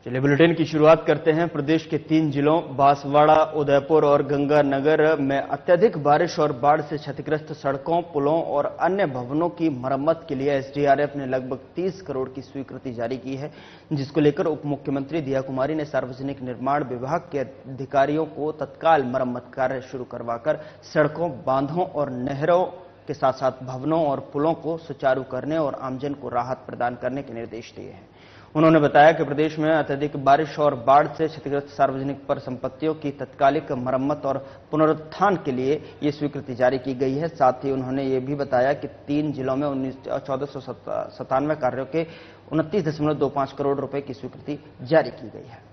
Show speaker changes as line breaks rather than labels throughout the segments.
चलिए बुलेटिन की शुरुआत करते हैं। प्रदेश के 3 जिलों बांसवाड़ा, उदयपुर और गंगानगर में अत्यधिक बारिश और बाढ़ से क्षतिग्रस्त सड़कों, पुलों और अन्य भवनों की मरम्मत के लिए एसडीआरएफ ने लगभग 30 करोड़ की स्वीकृति जारी की है, जिसको लेकर उप मुख्यमंत्री दिया कुमारी ने सार्वजनिक निर्माण विभाग के अधिकारियों को तत्काल मरम्मत कार्य शुरू करवाकर सड़कों, बांधों और नहरों के साथ साथ भवनों और पुलों को सुचारू करने और आमजन को राहत प्रदान करने के निर्देश दिए हैं। उन्होंने बताया कि प्रदेश में अत्यधिक बारिश और बाढ़ से क्षतिग्रस्त सार्वजनिक परिसंपत्तियों की तत्कालिक मरम्मत और पुनरुत्थान के लिए ये स्वीकृति जारी की गई है। साथ ही उन्होंने ये भी बताया कि 3 जिलों में 1497 कार्यों के 29.25 करोड़ रुपए की स्वीकृति जारी की गई है।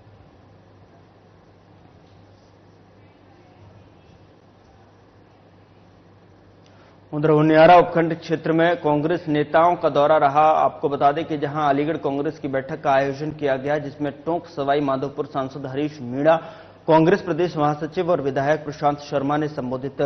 उधर उनियारा उपखंड क्षेत्र में कांग्रेस नेताओं का दौरा रहा। आपको बता दें कि जहां अलीगढ़ कांग्रेस की बैठक का आयोजन किया गया, जिसमें टोंक सवाई माधोपुर सांसद हरीश मीणा, कांग्रेस प्रदेश महासचिव और विधायक प्रशांत शर्मा ने संबोधित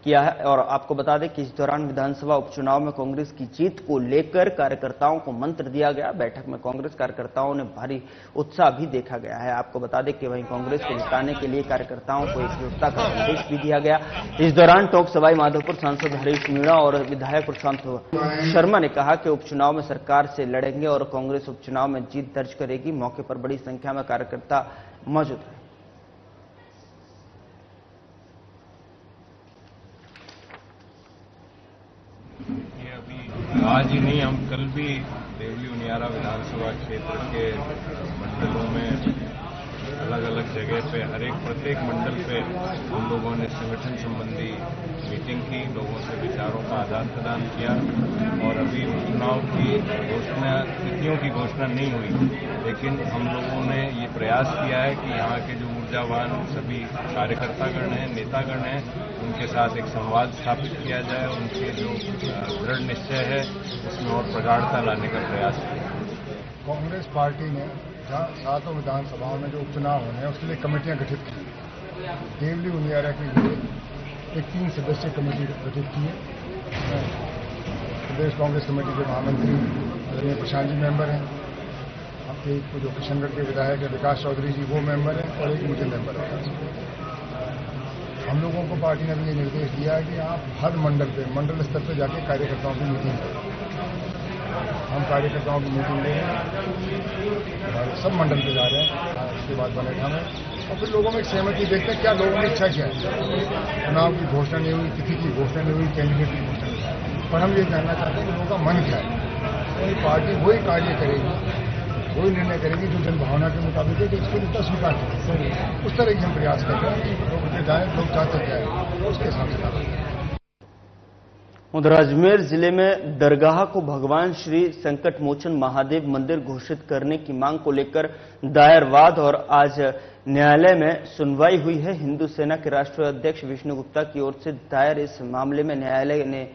किया है। और आपको बता दें कि इस दौरान विधानसभा उपचुनाव में कांग्रेस की जीत को लेकर कार्यकर्ताओं को मंत्र दिया गया। बैठक में कांग्रेस कार्यकर्ताओं ने भारी उत्साह भी देखा गया है। आपको बता दें कि वहीं कांग्रेस को जिताने के लिए कार्यकर्ताओं को एकजुटता का संदेश भी दिया गया। इस दौरान टोंक सवाई माधोपुर सांसद हरीश मीणा और विधायक प्रशांत शर्मा ने कहा कि उपचुनाव में सरकार से लड़ेंगे और कांग्रेस उपचुनाव में जीत दर्ज करेगी। मौके पर बड़ी संख्या में कार्यकर्ता मौजूद है।
आज ही नहीं, हम कल भी देवली उनियारा विधानसभा क्षेत्र के मंडलों में अलग अलग जगह पे प्रत्येक मंडल पे हम लोगों ने संगठन संबंधी मीटिंग की, लोगों से विचारों का आदान प्रदान किया। और अभी चुनाव की तिथियों की घोषणा नहीं हुई, लेकिन हम लोगों ने ये प्रयास किया है कि यहाँ के जो ऊर्जावान सभी कार्यकर्तागण हैं, नेतागण हैं, उनके साथ एक संवाद स्थापित किया जाए, उनके जो दृढ़ निश्चय है उसमें और प्रगाढ़ता लाने का प्रयास किया।
कांग्रेस पार्टी ने जहाँ 7 विधानसभाओं में जो उपचुनाव होने हैं उसके लिए कमेटियां गठित की। देवली उनियारा के लिए एक 3 सदस्यीय कमेटी गठित की है। प्रदेश कांग्रेस कमेटी के महामंत्री आदरणीय प्रशांत जी मेंबर हैं, एक जो किशनगढ़ के विधायक है विकास चौधरी जी वो मेंबर हैं और एक मुझे मेंबर है। हम लोगों को पार्टी ने भी ये निर्देश दिया है कि आप हर मंडल स्तर पर जाके कार्यकर्ताओं की मीटिंग करें। हम कार्यकर्ताओं की मीटिंग ले रहे हैं, सब मंडल पे जा रहे हैं। उसके बाद बनेगा में और फिर लोगों में एक सहमति देखते हैं क्या लोगों की इच्छा क्या है। चुनाव की घोषणा नहीं हुई, तिथि की घोषणा नहीं हुई, कैंडिडेट की घोषणा नहीं हुई, पर हम ये जानना चाहते हैं कि लोगों का मन क्या है। तो पार्टी वही कार्य करेगी, वही निर्णय करेगी जो जनभावना के मुताबिक है कि इसको जितना स्वीकार करें। उस तरह की हम प्रयास कर रहे हैं कि लोग जाए, लोग चाहते क्या है उसके हिसाब से कार्य करें।
उधर अजमेर जिले में दरगाह को भगवान श्री संकट मोचन महादेव मंदिर घोषित करने की मांग को लेकर दायर वाद और आज न्यायालय में सुनवाई हुई है। हिंदू सेना के राष्ट्रीय अध्यक्ष विष्णु गुप्ता की ओर से दायर इस मामले में न्यायालय ने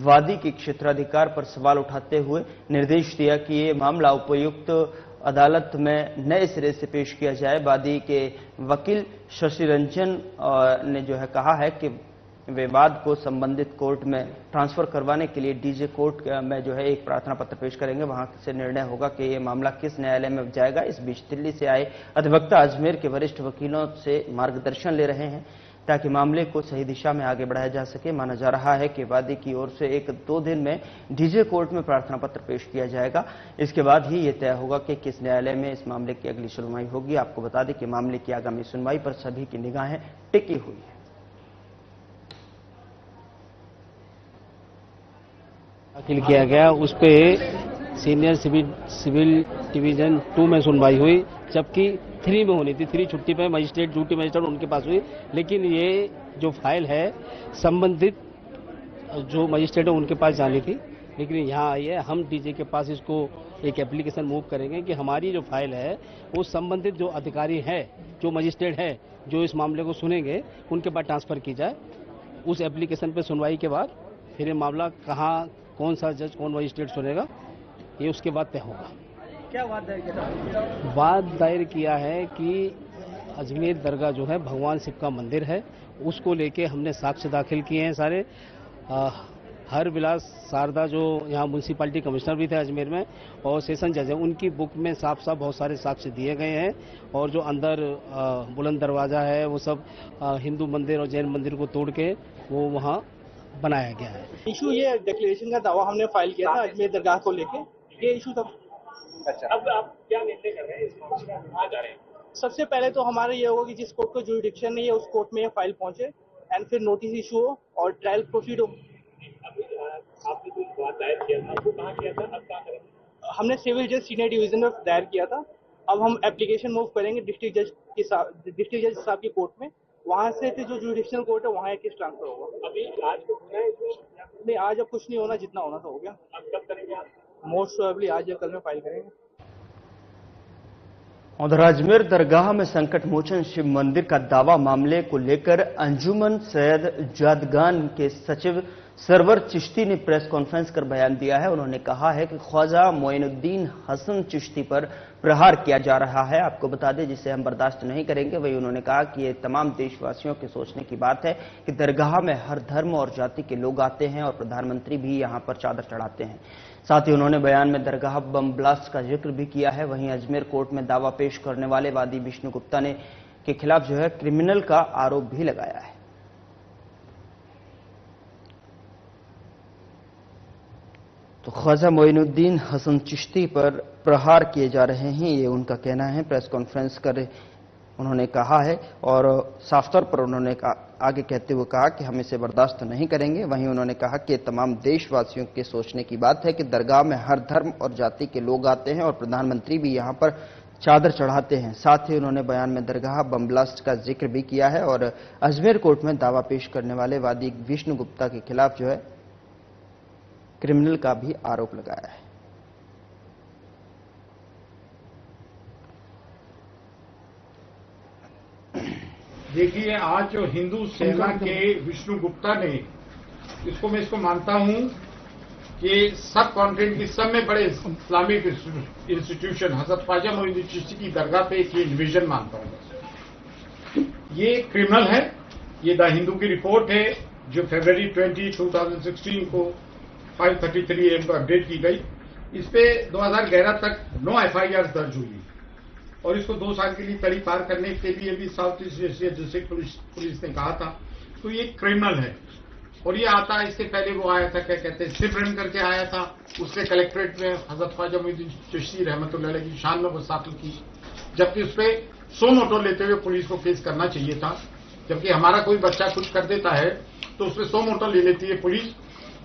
वादी के क्षेत्राधिकार पर सवाल उठाते हुए निर्देश दिया कि ये मामला उपायुक्त अदालत में नए सिरे से पेश किया जाए। वादी के वकील शशि रंजन ने जो है कहा है कि विवाद को संबंधित कोर्ट में ट्रांसफर करवाने के लिए डीजे कोर्ट में जो है एक प्रार्थना पत्र पेश करेंगे। वहां से निर्णय होगा कि ये मामला किस न्यायालय में जाएगा। इस बीच दिल्ली से आए अधिवक्ता अजमेर के वरिष्ठ वकीलों से मार्गदर्शन ले रहे हैं ताकि मामले को सही दिशा में आगे बढ़ाया जा सके। माना जा रहा है कि वादी की ओर से 1-2 दिन में डीजे कोर्ट में प्रार्थना पत्र पेश किया जाएगा। इसके बाद ही ये तय होगा कि किस न्यायालय में इस मामले की अगली सुनवाई होगी। आपको बता दें कि मामले की आगामी सुनवाई पर सभी की निगाहें टिकी हुई है।
दाखिल किया गया, उस पे सीनियर सिविल डिवीजन 2 में सुनवाई हुई, जबकि 3 में होनी थी। 3 छुट्टी पे मजिस्ट्रेट, ड्यूटी मजिस्ट्रेट उनके पास हुई, लेकिन ये जो फाइल है संबंधित जो मजिस्ट्रेट है उनके पास जानी थी, लेकिन यहाँ आई है। हम डीजे के पास इसको एक एप्लीकेशन मूव करेंगे कि हमारी जो फाइल है वो संबंधित जो अधिकारी है, जो मजिस्ट्रेट है, जो इस मामले को सुनेंगे उनके पास ट्रांसफर की जाए। उस एप्लीकेशन पे सुनवाई के बाद फिर ये मामला कहाँ, कौन सा जज, कौन मजिस्ट्रेट सुनेगा, ये उसके बाद तय होगा।
क्या वाद दायर किया?
वाद दायर किया है कि अजमेर दरगाह जो है भगवान शिव का मंदिर है, उसको लेके हमने साक्ष्य दाखिल किए हैं सारे। हर विलास शारदा जो यहाँ म्यूनसिपालिटी कमिश्नर भी थे अजमेर में और सेशन जज है, उनकी बुक में साफ साफ बहुत सारे साक्ष्य दिए गए हैं। और जो अंदर बुलंद दरवाजा है वो सब हिंदू मंदिर और जैन मंदिर को तोड़ के वो वहाँ बनाया गया है।
इशू ये डिक्लेरेशन का दावा हमने फाइल किया था अजमेर दरगाह को लेके, ये इशू था।
अच्छा, अब आप क्या निर्णय कर रहे हैं, इस मामले में कहाँ जा रहे हैं?
सबसे पहले तो हमारा ये होगा कि जिस कोर्ट को जुरिडिक्शन नहीं है उस कोर्ट में ये फाइल पहुंचे एंड फिर नोटिस इशू हो और ट्रायल प्रोसीड हो।
अभी आपने जो बात दायर किया था वो कहाँ किया था, अब क्या करेंगे?
हमने सिविल जज सीनियर डिवीजन में दायर किया था। अब हम एप्लीकेशन मूव करेंगे डिस्ट्रिक्ट जज साहब की कोर्ट में, वहां से फिर जो जुडिक्शनल कोर्ट है वहाँ एक केस ट्रांसफर होगा।
अभी आज को होना है इसमें?
नहीं, आज अब कुछ नहीं होना, जितना होना था हो गया।
अब कब करेंगे आप?
मोस्ट प्रोबेबली आज या कल में फाइल करेंगे।
उधर अजमेर दरगाह में संकट मोचन शिव मंदिर का दावा मामले को लेकर अंजुमन सैयद जादगान के सचिव सरवर चिश्ती ने प्रेस कॉन्फ्रेंस कर बयान दिया है। उन्होंने कहा है कि ख्वाजा मोइनुद्दीन हसन चिश्ती पर प्रहार किया जा रहा है, आपको बता दें, जिसे हम बर्दाश्त नहीं करेंगे। वही उन्होंने कहा कि ये तमाम देशवासियों के सोचने की बात है कि दरगाह में हर धर्म और जाति के लोग आते हैं और प्रधानमंत्री भी यहां पर चादर चढ़ाते हैं। साथ ही उन्होंने बयान में दरगाह बम ब्लास्ट का जिक्र भी किया है। वहीं अजमेर कोर्ट में दावा पेश करने वाले वादी विष्णु गुप्ता ने के खिलाफ जो है क्रिमिनल का आरोप भी लगाया है। तो ख्वाजा मोइनुद्दीन हसन चिश्ती पर प्रहार किए जा रहे हैं, ये उनका कहना है। प्रेस कॉन्फ्रेंस कर उन्होंने कहा है और साफ तौर पर उन्होंने आगे कहते हुए कहा कि हम इसे बर्दाश्त नहीं करेंगे। वहीं उन्होंने कहा कि तमाम देशवासियों के सोचने की बात है कि दरगाह में हर धर्म और जाति के लोग आते हैं और प्रधानमंत्री भी यहां पर चादर चढ़ाते हैं। साथ ही उन्होंने बयान में दरगाह बम ब्लास्ट का जिक्र भी किया है और अजमेर कोर्ट में दावा पेश करने वाले वादी विष्णु गुप्ता के खिलाफ जो है क्रिमिनल का भी आरोप लगाया है।
देखिए, आज जो हिंदू सेना के विष्णु गुप्ता ने, इसको मानता हूं कि सब कॉन्टिनेंट की सब में बड़े इस्लामिक इंस्टीट्यूशन हजरत ख्वाजा मोइनुद्दीन चिश्ती की दरगाह पे एक इन्वेजन मानता हूं। ये क्रिमिनल है। ये द हिंदू की रिपोर्ट है जो फरवरी 20, 2016 को 5:33 AM को अपडेट की गई। इस पे 2011 तक 9 FIR दर्ज हुई और इसको 2 साल के लिए तड़ी पार करने के लिए भी south east Asia district police ने कहा था। तो ये क्रिमिनल है और ये आता, इससे पहले वो आया था, क्या कहते हैं, सिप रन करके आया था। उसने कलेक्ट्रेट में हजरत ख्वाजा मोइनुद्दीन चिश्ती रहमतुल्लाह अलैह की शान में मुस्तकिल की, जबकि उस पर 100 मोटो लेते हुए पुलिस को केस करना चाहिए था। जबकि हमारा कोई बच्चा कुछ कर देता है तो उसमें 100 मोटो ले लेती है पुलिस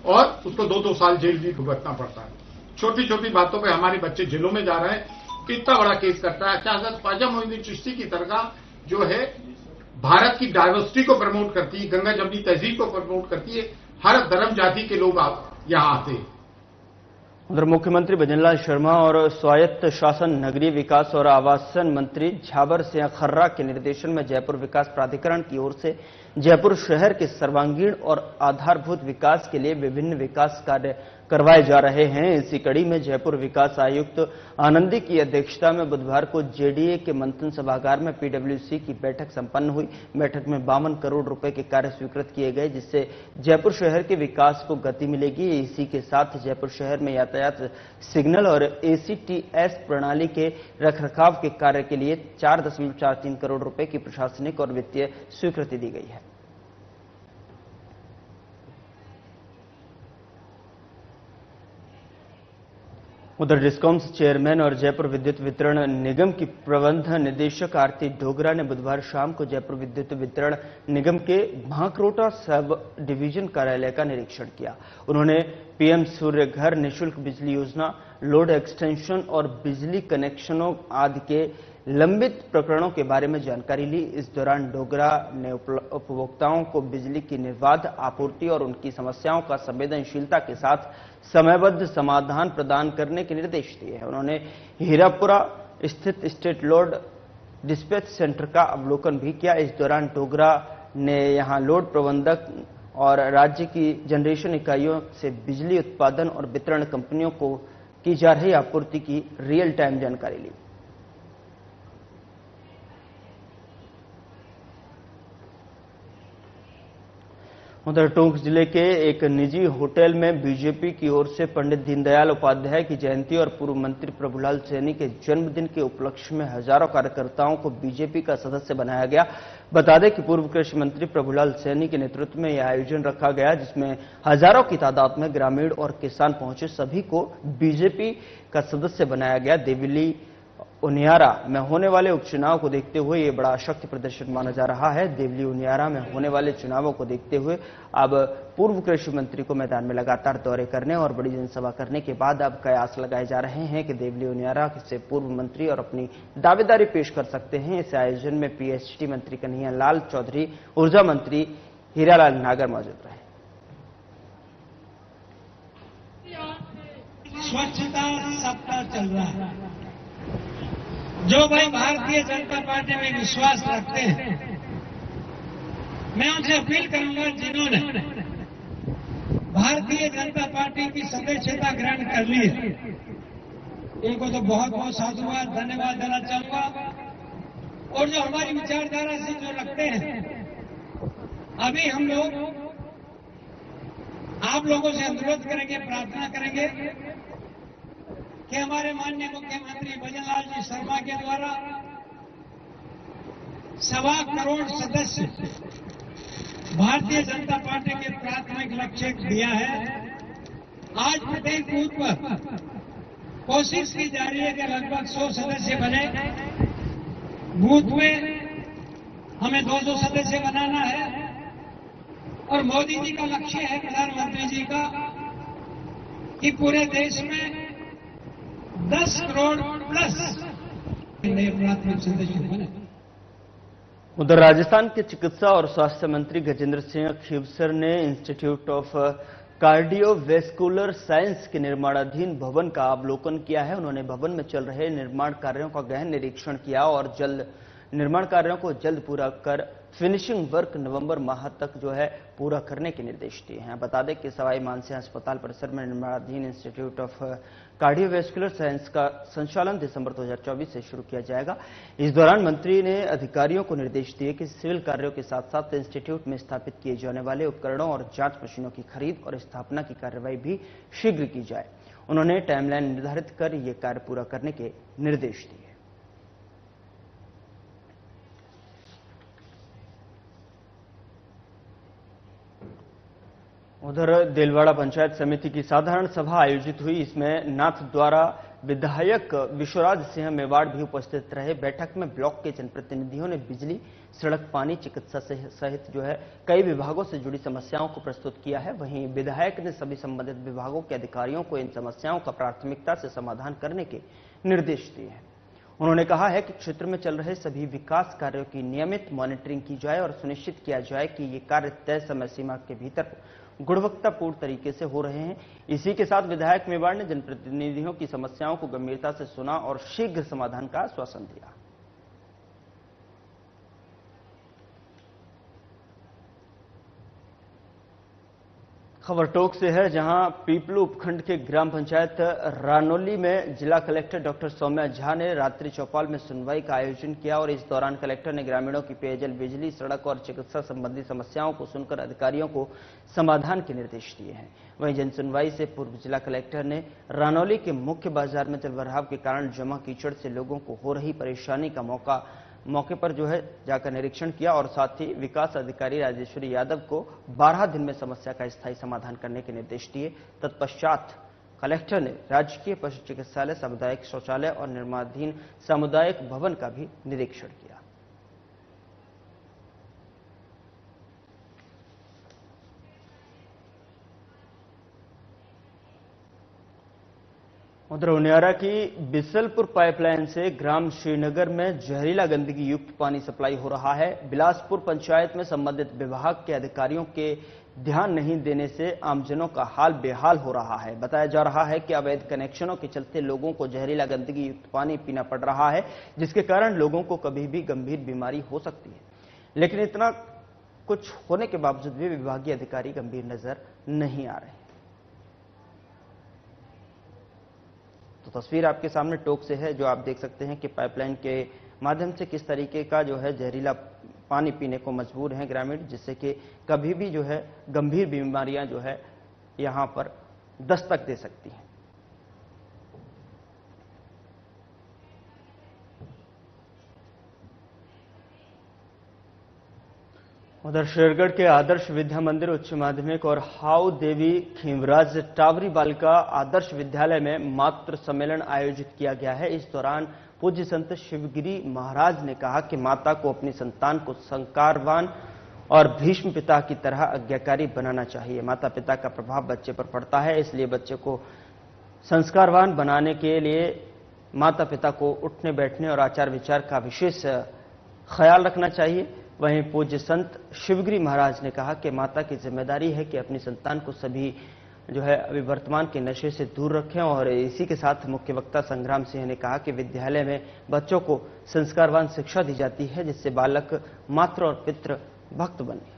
और उसको 2-2 साल जेल भी भुगतना पड़ता है। छोटी छोटी बातों पे हमारे बच्चे जेलों में जा रहे हैं, इतना बड़ा केस करता है। अच्छा, हजरत ख्वाजा मोइनुद्दीन चिश्ती की दरगाह जो है भारत की डाइवर्सिटी को प्रमोट करती है, गंगा जमनी तहजीब को प्रमोट करती है। हर धर्म जाति के लोग यहां आते हैं।
उधर मुख्यमंत्री भजनलाल शर्मा और स्वायत्त शासन नगरीय विकास और आवासन मंत्री झाबर सिंह खर्रा के निर्देशन में जयपुर विकास प्राधिकरण की ओर से जयपुर शहर के सर्वांगीण और आधारभूत विकास के लिए विभिन्न विकास कार्य करवाए जा रहे हैं। इसी कड़ी में जयपुर विकास आयुक्त आनंदी की अध्यक्षता में बुधवार को जेडीए के मंथन सभागार में पीडब्ल्यूसी की बैठक संपन्न हुई। बैठक में 52 करोड़ रुपए के कार्य स्वीकृत किए गए, जिससे जयपुर शहर के विकास को गति मिलेगी। इसी के साथ जयपुर शहर में यातायात सिग्नल और ACTS प्रणाली के रखरखाव के कार्य के लिए 4.43 करोड़ रुपए की प्रशासनिक और वित्तीय स्वीकृति दी गई है। उधर डिस्कॉम्स चेयरमैन और जयपुर विद्युत वितरण निगम की प्रबंध निदेशक आरती डोगरा ने बुधवार शाम को जयपुर विद्युत वितरण निगम के भांकरोटा सब डिवीजन कार्यालय का निरीक्षण किया। उन्होंने PM सूर्य घर, निःशुल्क बिजली योजना, लोड एक्सटेंशन और बिजली कनेक्शनों आदि के लंबित प्रकरणों के बारे में जानकारी ली। इस दौरान डोगरा ने उपभोक्ताओं को बिजली की निर्बाध आपूर्ति और उनकी समस्याओं का संवेदनशीलता के साथ समयबद्ध समाधान प्रदान करने के निर्देश दिए हैं। उन्होंने हीरापुरा स्थित स्टेट लोड डिस्पैच सेंटर का अवलोकन भी किया। इस दौरान डोगरा ने यहां लोड प्रबंधक और राज्य की जनरेशन इकाइयों से बिजली उत्पादन और वितरण कंपनियों को की जा रही आपूर्ति की रियल टाइम जानकारी ली। उधर टोंक जिले के एक निजी होटल में बीजेपी की ओर से पंडित दीनदयाल उपाध्याय की जयंती और पूर्व मंत्री प्रभुलाल सैनी के जन्मदिन के उपलक्ष्य में हजारों कार्यकर्ताओं को बीजेपी का सदस्य बनाया गया। बता दें कि पूर्व कृषि मंत्री प्रभुलाल सैनी के नेतृत्व में यह आयोजन रखा गया, जिसमें हजारों की तादाद में ग्रामीण और किसान पहुंचे। सभी को बीजेपी का सदस्य बनाया गया। देवली उनियारा में होने वाले उपचुनाव को देखते हुए ये बड़ा शक्ति प्रदर्शन माना जा रहा है। देवली उनियारा में होने वाले चुनावों को देखते हुए अब पूर्व कृषि मंत्री को मैदान में लगातार दौरे करने और बड़ी जनसभा करने के बाद अब कयास लगाए जा रहे हैं कि देवली उनियारा से पूर्व मंत्री और अपनी दावेदारी पेश कर सकते हैं। इस आयोजन में पीएचडी मंत्री कन्हैया लाल चौधरी, ऊर्जा मंत्री हीरालाल नागर मौजूद रहे।
स्वच्छता सप्ताह चल रहा है। जो भाई भारतीय जनता पार्टी में विश्वास रखते हैं, मैं उनसे अपील करूंगा जिन्होंने भारतीय जनता पार्टी की सदस्यता ग्रहण कर ली है, इनको तो बहुत बहुत साधुवाद धन्यवाद देना चाहूंगा। और जो हमारी विचारधारा से जो रखते हैं, अभी हम लोग आप लोगों से अनुरोध करेंगे, प्रार्थना करेंगे कि हमारे माननीय मुख्यमंत्री भजनलाल जी शर्मा के द्वारा 1.25 करोड़ सदस्य भारतीय जनता पार्टी के प्राथमिक लक्ष्य दिया है। आज प्रत्येक बूथ पर कोशिश की जा रही है कि लगभग 100 सदस्य बने। बूथ में हमें 200 सदस्य बनाना है और मोदी जी का लक्ष्य है, प्रधानमंत्री जी का, कि पूरे देश में 10 करोड़ प्लस नए प्राथमिक सदस्य बने।
उधर राजस्थान के चिकित्सा और स्वास्थ्य मंत्री गजेंद्र सिंह खीवसर ने इंस्टीट्यूट ऑफ कार्डियोवैस्कुलर साइंस के निर्माणाधीन भवन का अवलोकन किया है। उन्होंने भवन में चल रहे निर्माण कार्यों का गहन निरीक्षण किया और जल्द निर्माण कार्यों को जल्द पूरा कर फिनिशिंग वर्क नवंबर माह तक जो है पूरा करने के निर्देश दिए हैं। बता दें कि सवाई मानसिंह अस्पताल परिसर में निर्माणाधीन इंस्टीट्यूट ऑफ कार्डियोवैस्कुलर साइंस का संचालन दिसंबर 2024 से शुरू किया जाएगा। इस दौरान मंत्री ने अधिकारियों को निर्देश दिए कि सिविल कार्यों के साथ साथ इंस्टीट्यूट में स्थापित किए जाने वाले उपकरणों और जांच मशीनों की खरीद और स्थापना की कार्रवाई भी शीघ्र की जाए। उन्होंने टाइमलाइन निर्धारित कर ये कार्य पूरा करने के निर्देश दिए। उधर देलवाड़ा पंचायत समिति की साधारण सभा आयोजित हुई। इसमें नाथद्वारा विधायक विश्वराज सिंह मेवाड़ भी उपस्थित रहे। बैठक में ब्लॉक के जनप्रतिनिधियों ने बिजली, सड़क, पानी, चिकित्सा सहित जो है कई विभागों से जुड़ी समस्याओं को प्रस्तुत किया है। वहीं विधायक ने सभी संबंधित विभागों के अधिकारियों को इन समस्याओं का प्राथमिकता से समाधान करने के निर्देश दिए हैं। उन्होंने कहा है कि क्षेत्र में चल रहे सभी विकास कार्यों की नियमित मॉनिटरिंग की जाए और सुनिश्चित किया जाए कि ये कार्य तय समय सीमा के भीतर गुणवत्तापूर्ण तरीके से हो रहे हैं। इसी के साथ विधायक मेवाड़ ने जनप्रतिनिधियों की समस्याओं को गंभीरता से सुना और शीघ्र समाधान का आश्वासन दिया। खबर टोक से है, जहां पीपलू उपखंड के ग्राम पंचायत रानोली में जिला कलेक्टर डॉक्टर सौम्या झा ने रात्रि चौपाल में सुनवाई का आयोजन किया और इस दौरान कलेक्टर ने ग्रामीणों की पेयजल, बिजली, सड़क और चिकित्सा संबंधी समस्याओं को सुनकर अधिकारियों को समाधान के निर्देश दिए हैं। वहीं जनसुनवाई से पूर्व जिला कलेक्टर ने रानौली के मुख्य बाजार में जलभराव के कारण जमा कीचड़ से लोगों को हो रही परेशानी का मौके पर जो है जाकर निरीक्षण किया और साथ ही विकास अधिकारी राजेश्वरी यादव को 12 दिन में समस्या का स्थायी समाधान करने के निर्देश दिए। तत्पश्चात कलेक्टर ने राजकीय पशु चिकित्सालय, सामुदायिक शौचालय और निर्माणाधीन सामुदायिक भवन का भी निरीक्षण किया। उधर उनियारा की बिसलपुर पाइपलाइन से ग्राम श्रीनगर में जहरीला गंदगी युक्त पानी सप्लाई हो रहा है। बिलासपुर पंचायत में संबंधित विभाग के अधिकारियों के ध्यान नहीं देने से आमजनों का हाल बेहाल हो रहा है। बताया जा रहा है कि अवैध कनेक्शनों के चलते लोगों को जहरीला गंदगी युक्त पानी पीना पड़ रहा है, जिसके कारण लोगों को कभी भी गंभीर बीमारी हो सकती है। लेकिन इतना कुछ होने के बावजूद भी विभागीय अधिकारी गंभीर नजर नहीं आ रहे। तो तस्वीर आपके सामने टोक से है, जो आप देख सकते हैं कि पाइपलाइन के माध्यम से किस तरीके का जो है जहरीला पानी पीने को मजबूर हैं ग्रामीण, जिससे कि कभी भी जो है गंभीर बीमारियां जो है यहां पर दस्तक दे सकती हैं। उधर शेरगढ़ के आदर्श विद्या मंदिर उच्च माध्यमिक और हाउ देवी खीमराज टावरी बालिका आदर्श विद्यालय में मातृ सम्मेलन आयोजित किया गया है। इस दौरान पूज्य संत शिवगिरी महाराज ने कहा कि माता को अपनी संतान को संस्कारवान और भीष्म पिता की तरह आज्ञाकारी बनाना चाहिए। माता पिता का प्रभाव बच्चे पर पड़ता है, इसलिए बच्चे को संस्कारवान बनाने के लिए माता पिता को उठने बैठने और आचार विचार का विशेष ख्याल रखना चाहिए। वहीं पूज्य संत शिवगिरी महाराज ने कहा कि माता की जिम्मेदारी है कि अपनी संतान को सभी जो है अभी वर्तमान के नशे से दूर रखें। और इसी के साथ मुख्य वक्ता संग्राम सिंह ने कहा कि विद्यालय में बच्चों को संस्कारवान शिक्षा दी जाती है, जिससे बालक मातृ और पितृ भक्त बने।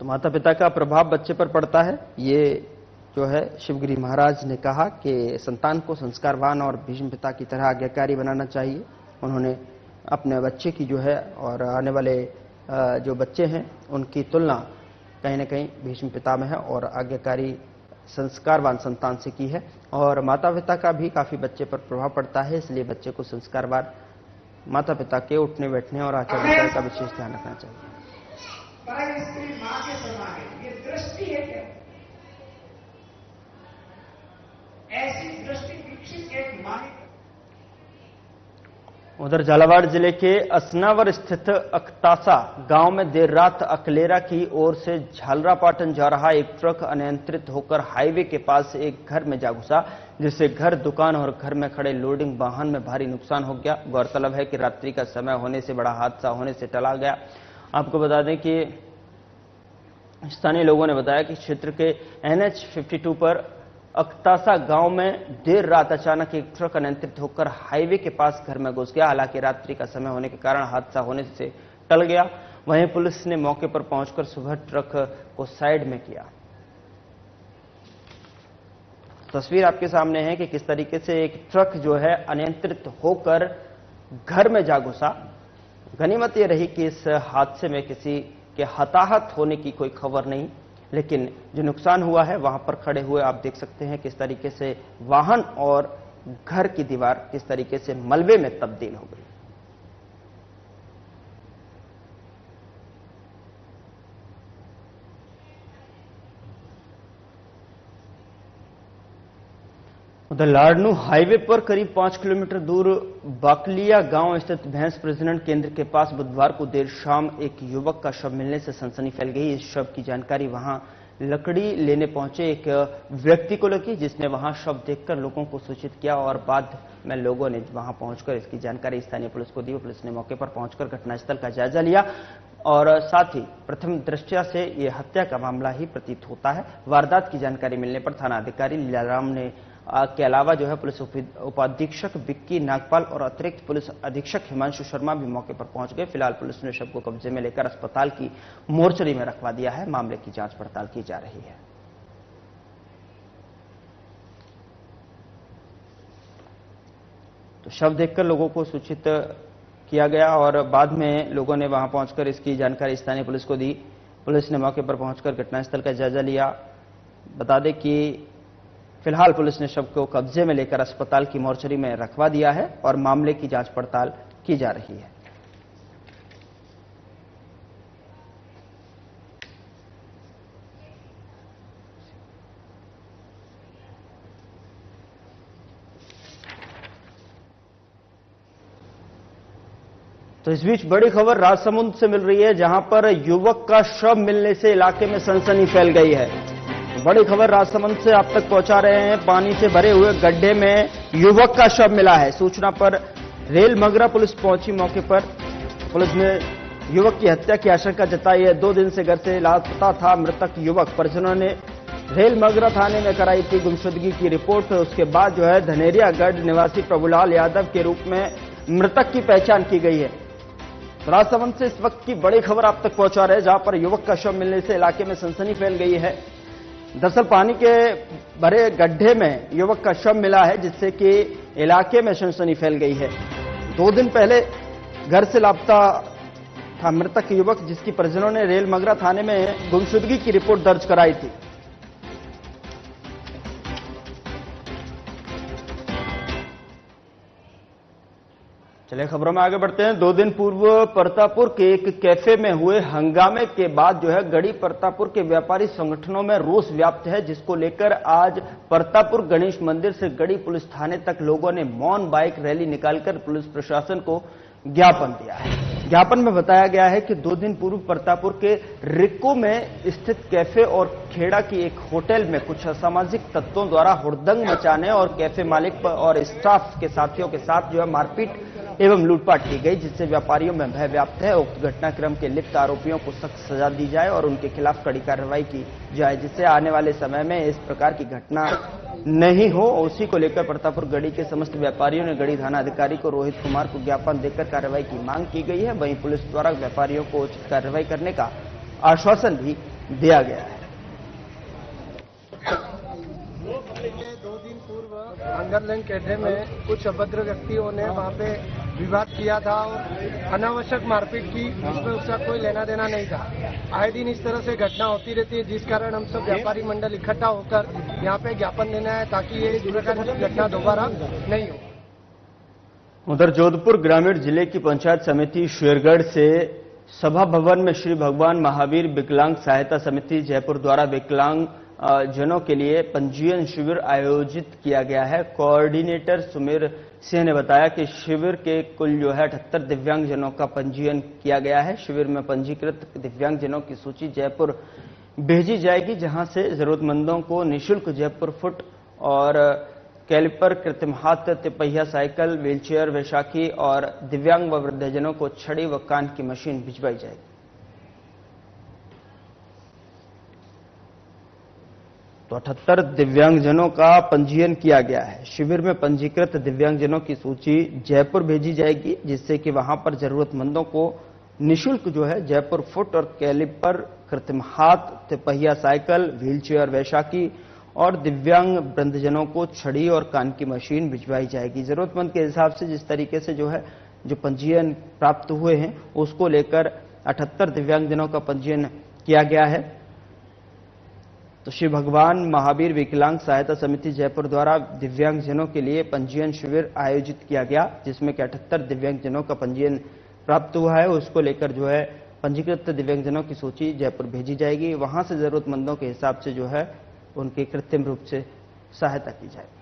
तो माता पिता का प्रभाव बच्चे पर पड़ता है, ये जो है शिवगिरी महाराज ने कहा कि संतान को संस्कारवान और भीष्म पिता की तरह आज्ञाकारी बनाना चाहिए। उन्होंने अपने बच्चे की जो है और आने वाले जो बच्चे हैं उनकी तुलना कहीं न कहीं भीष्म पिता में है और आज्ञाकारी संस्कारवान संतान से की है। और माता पिता का भी काफी बच्चे पर प्रभाव पड़ता है, इसलिए बच्चे को संस्कारवान माता पिता के उठने बैठने और आचार विचार का विशेष ध्यान रखना चाहिए।
मां के समान है, ये दृष्टि है क्या? ऐसी दृष्टि विकसित एक मां।
उधर झालावाड़ जिले के असनावर स्थित अकतासा गांव में देर रात अकलेरा की ओर से झालरापाटन जा रहा एक ट्रक अनियंत्रित होकर हाईवे के पास एक घर में जा घुसा, जिससे घर, दुकान और घर में खड़े लोडिंग वाहन में भारी नुकसान हो गया। गौरतलब है कि रात्रि का समय होने से बड़ा हादसा होने से टला गया। आपको बता दें कि स्थानीय लोगों ने बताया कि क्षेत्र के NH 52 पर अकतासा गांव में देर रात अचानक एक ट्रक अनियंत्रित होकर हाईवे के पास घर में घुस गया। हालांकि रात्रि का समय होने के कारण हादसा होने से टल गया। वहीं पुलिस ने मौके पर पहुंचकर सुबह ट्रक को साइड में किया। तस्वीर आपके सामने है कि किस तरीके से एक ट्रक जो है अनियंत्रित होकर घर में जा घुसा। गनीमत यह रही कि इस हादसे में किसी के हताहत होने की कोई खबर नहीं, लेकिन जो नुकसान हुआ है वहां पर खड़े हुए आप देख सकते हैं किस तरीके से वाहन और घर की दीवार किस तरीके से मलबे में तब्दील हो गई। उधर लाडनू हाईवे पर करीब 5 किलोमीटर दूर बाकलिया गांव स्थित भैंस प्रजनन केंद्र के पास बुधवार को देर शाम एक युवक का शव मिलने से सनसनी फैल गई। इस शव की जानकारी वहां लकड़ी लेने पहुंचे एक व्यक्ति को लगी, जिसने वहां शव देखकर लोगों को सूचित किया और बाद में लोगों ने वहां पहुंचकर इसकी जानकारी स्थानीय पुलिस को दी। पुलिस ने मौके पर पहुंचकर घटनास्थल का जायजा लिया और साथ ही प्रथम दृष्टया से यह हत्या का मामला ही प्रतीत होता है। वारदात की जानकारी मिलने पर थाना अधिकारी लीलाराम ने के अलावा जो है पुलिस उपाधीक्षक विक्की नागपाल और अतिरिक्त पुलिस अधीक्षक हिमांशु शर्मा भी मौके पर पहुंच गए। फिलहाल पुलिस ने शव को कब्जे में लेकर अस्पताल की मोर्चरी में रखवा दिया है। मामले की जांच पड़ताल की जा रही है। तो शव देखकर लोगों को सूचित किया गया और बाद में लोगों ने वहां पहुंचकर इसकी जानकारी स्थानीय पुलिस को दी। पुलिस ने मौके पर पहुंचकर घटनास्थल का जायजा लिया। बता दें कि फिलहाल पुलिस ने शव को कब्जे में लेकर अस्पताल की मोर्चरी में रखवा दिया है और मामले की जांच पड़ताल की जा रही है। तो इस बीच बड़ी खबर राजसमंद से मिल रही है, जहां पर युवक का शव मिलने से इलाके में सनसनी फैल गई है। बड़ी खबर राजसमंद से आप तक पहुंचा रहे हैं। पानी से भरे हुए गड्ढे में युवक का शव मिला है। सूचना पर रेल मगरा पुलिस पहुंची मौके पर। पुलिस ने युवक की हत्या की आशंका जताई है। 2 दिन से घर से लापता था मृतक युवक। परिजनों ने रेल मगरा थाने में कराई थी गुमशुदगी की रिपोर्ट। उसके बाद जो है धनेरियागढ़ निवासी प्रभुलाल यादव के रूप में मृतक की पहचान की गई है। राजसमंद से इस वक्त की बड़ी खबर आप तक पहुंचा रहे हैं, जहां पर युवक का शव मिलने से इलाके में सनसनी फैल गई है। दरअसल पानी के भरे गड्ढे में युवक का शव मिला है, जिससे कि इलाके में सनसनी फैल गई है। 2 दिन पहले घर से लापता था मृतक युवक, जिसकी परिजनों ने रेल मगरा थाने में गुमशुदगी की रिपोर्ट दर्ज कराई थी। चलिए खबरों में आगे बढ़ते हैं। 2 दिन पूर्व परतापुर के एक कैफे में हुए हंगामे के बाद जो है गढ़ी परतापुर के व्यापारी संगठनों में रोष व्याप्त है, जिसको लेकर आज परतापुर गणेश मंदिर से गढ़ी पुलिस थाने तक लोगों ने मौन बाइक रैली निकालकर पुलिस प्रशासन को ज्ञापन दिया है। ज्ञापन में बताया गया है कि 2 दिन पूर्व परतापुर के रिक्को में स्थित कैफे और खेड़ा की एक होटल में कुछ असामाजिक तत्वों द्वारा हुड़दंग मचाने और कैफे मालिक और स्टाफ के साथियों के साथ जो है मारपीट एवं लूटपाट की गई, जिससे व्यापारियों में भय व्याप्त है। उक्त घटनाक्रम के लिप्त आरोपियों को सख्त सजा दी जाए और उनके खिलाफ कड़ी कार्रवाई की जाए, जिससे आने वाले समय में इस प्रकार की घटना नहीं हो। उसी को लेकर परतापुर गढ़ी के समस्त व्यापारियों ने गढ़ी थाना अधिकारी को रोहित कुमार को ज्ञापन देकर कार्रवाई की मांग की गई है। वहीं पुलिस द्वारा व्यापारियों को उचित कार्रवाई करने का आश्वासन भी दिया गया है।
2 दिन पूर्व अंगरलैंड कैफे में कुछ अभद्र व्यक्तियों ने वहां पे विवाद किया था और अनावश्यक मारपीट की, जिसमें उसका कोई लेना देना नहीं था। आए दिन इस तरह से घटना होती रहती है, जिस कारण हम सब व्यापारी मंडल इकट्ठा होकर यहाँ पे ज्ञापन देना है ताकि ये इस प्रकार की घटना दोबारा नहीं हो।
उधर जोधपुर ग्रामीण जिले की पंचायत समिति शेरगढ़ से सभा भवन में श्री भगवान महावीर विकलांग सहायता समिति जयपुर द्वारा विकलांग जनों के लिए पंजीयन शिविर आयोजित किया गया है। कोऑर्डिनेटर सुमेर सिंह ने बताया कि शिविर के कुल जो है 78 दिव्यांग जनों का पंजीयन किया गया है। शिविर में पंजीकृत दिव्यांग जनों की सूची जयपुर भेजी जाएगी, जहां से जरूरतमंदों को निःशुल्क जयपुर फुट और कैलिपर, कृत्रिम हाथ, तिपहिया साइकिल, व्हीलचेयर, वैशाखी और दिव्यांग व वृद्धजनों को छड़ी व कान की मशीन भिजवाई जाएगी। तो 78 दिव्यांगजनों का पंजीयन किया गया है। शिविर में पंजीकृत दिव्यांगजनों की सूची जयपुर भेजी जाएगी, जिससे कि वहां पर जरूरतमंदों को निःशुल्क जो है जयपुर फुट और कैलिपर, कृत्रिम हाथ, तिपहिया साइकिल, व्हीलचेयर, वैशाखी और दिव्यांग वृद्धजनों को छड़ी और कान की मशीन भिजवाई जाएगी। जरूरतमंद के हिसाब से जिस तरीके से जो है जो पंजीयन प्राप्त हुए हैं उसको लेकर 78 दिव्यांगजनों का पंजीयन किया गया है। तो श्री भगवान महावीर विकलांग सहायता समिति जयपुर द्वारा दिव्यांगजनों के लिए पंजीयन शिविर आयोजित किया गया, जिसमें 78 दिव्यांगजनों का पंजीयन प्राप्त हुआ है। उसको लेकर जो है पंजीकृत दिव्यांगजनों की सूची जयपुर भेजी जाएगी। वहां से जरूरतमंदों के हिसाब से जो है उनकी कृत्रिम रूप से सहायता की जाएगी।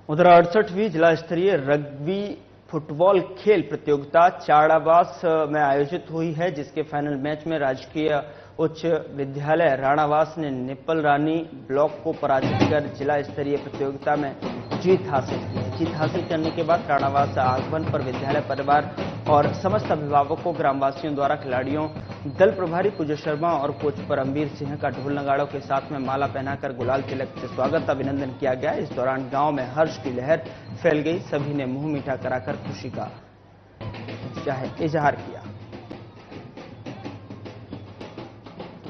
उधर 68वीं जिला स्तरीय रग्बी फुटबॉल खेल प्रतियोगिता चाड़ावास में आयोजित हुई है, जिसके फाइनल मैच में राजकीय उच्च विद्यालय राणावास ने निप्पल रानी ब्लॉक को पराजित कर जिला स्तरीय प्रतियोगिता में जीत हासिल की है। जीत हासिल करने के बाद राणावास आगमन पर विद्यालय परिवार और समस्त अभिभावकों, ग्रामवासियों द्वारा खिलाड़ियों, दल प्रभारी पूजा शर्मा और कोच परमवीर सिंह का ढोल नगाड़ों के साथ में माला पहनाकर गुलाल तिलक से स्वागत अभिनंदन किया गया। इस दौरान गांव में हर्ष की लहर फैल गई। सभी ने मुंह मीठा कराकर खुशी का इजहार किया।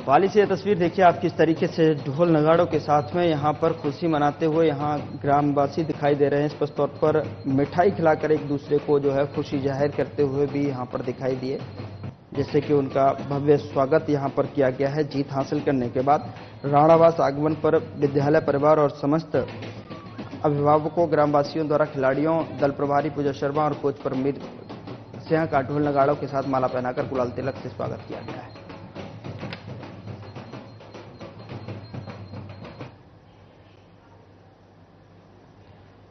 वाली से यह तस्वीर देखिए आप, किस तरीके से ढोल नगाड़ों के साथ में यहां पर खुशी मनाते हुए यहां ग्रामवासी दिखाई दे रहे हैं। स्पष्ट तौर पर मिठाई खिलाकर एक दूसरे को जो है खुशी जाहिर करते हुए भी यहां पर दिखाई दिए, जिससे कि उनका भव्य स्वागत यहां पर किया गया है। जीत हासिल करने के बाद राणावास आगमन पर विद्यालय परिवार और समस्त अभिभावकों, ग्रामवासियों द्वारा खिलाड़ियों, दल प्रभारी पूजा शर्मा और कोच परमवीर सिंह का ढोल नगाड़ों के साथ माला पहनाकर गुलाल तिलक से स्वागत किया गया है।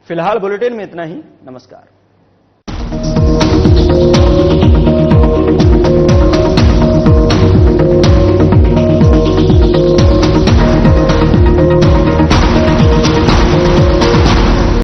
फिलहाल बुलेटिन में इतना ही। नमस्कार।